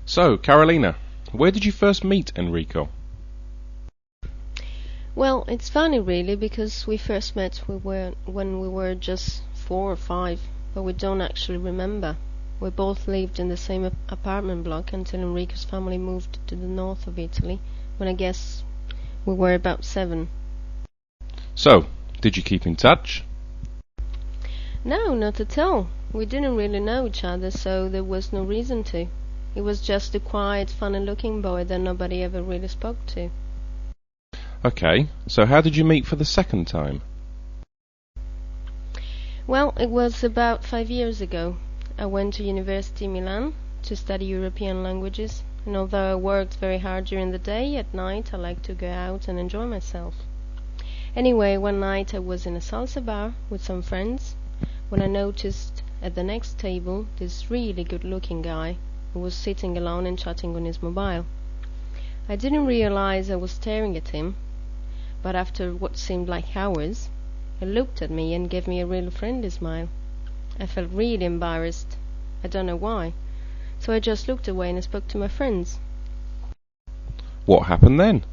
So, Carolina, where did you first meet Enrico? Well, it's funny really because we first met when we were just 4 or 5, but we don't actually remember. We both lived in the same apartment block until Enrico's family moved to the north of Italy, when I guess we were about 7. So, did you keep in touch? No, not at all. We didn't really know each other, so there was no reason to. He was just a quiet, funny-looking boy that nobody ever really spoke to. Okay, so how did you meet for the second time? Well, it was about 5 years ago. I went to University Milan to study European languages, and although I worked very hard during the day, at night I liked to go out and enjoy myself. Anyway, one night I was in a salsa bar with some friends when I noticed at the next table this really good-looking guy who was sitting alone and chatting on his mobile. I didn't realize I was staring at him, but after what seemed like hours, he looked at me and gave me a real friendly smile. I felt really embarrassed. I don't know why. So I just looked away and I spoke to my friends. What happened then?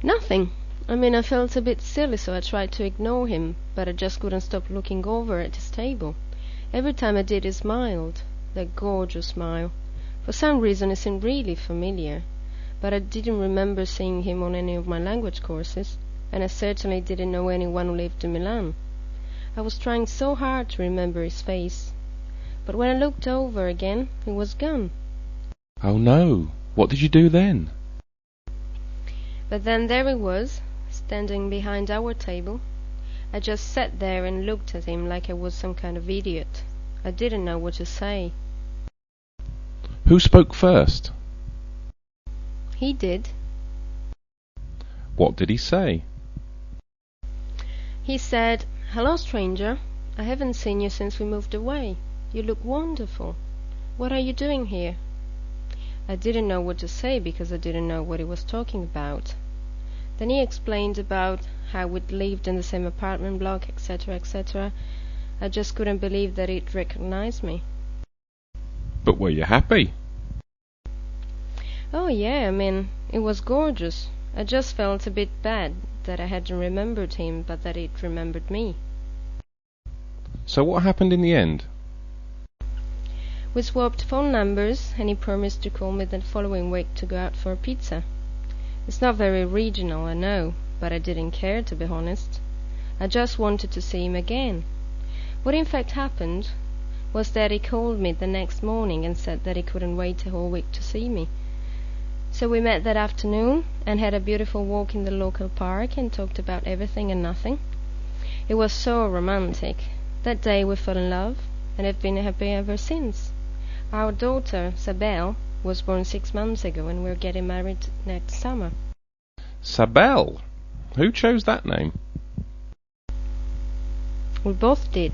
Nothing. I felt a bit silly, so I tried to ignore him, but I just couldn't stop looking over at his table. Every time I did, he smiled. That gorgeous smile. For some reason, it seemed really familiar, but I didn't remember seeing him on any of my language courses, and I certainly didn't know anyone who lived in Milan. I was trying so hard to remember his face, but when I looked over again, he was gone. Oh no, what did you do then? But then there he was, standing behind our table. I just sat there and looked at him like I was some kind of idiot. I didn't know what to say. Who spoke first? He did. What did he say? He said, "Hello, stranger. I haven't seen you since we moved away. You look wonderful. What are you doing here?" I didn't know what to say because I didn't know what he was talking about. Then he explained about how we'd lived in the same apartment block, etc., etc. I just couldn't believe that he'd recognized me. But were you happy? Oh yeah, it was gorgeous. I just felt a bit bad that I hadn't remembered him, but that he'd remembered me. So what happened in the end? We swapped phone numbers, and he promised to call me the following week to go out for a pizza. It's not very original, I know, but I didn't care, to be honest. I just wanted to see him again. What in fact happened was that he called me the next morning and said that he couldn't wait a whole week to see me. So we met that afternoon and had a beautiful walk in the local park and talked about everything and nothing. It was so romantic. That day we fell in love and have been happy ever since. Our daughter, Sabelle, was born 6 months ago and we're getting married next summer. Sabelle? Who chose that name? We both did.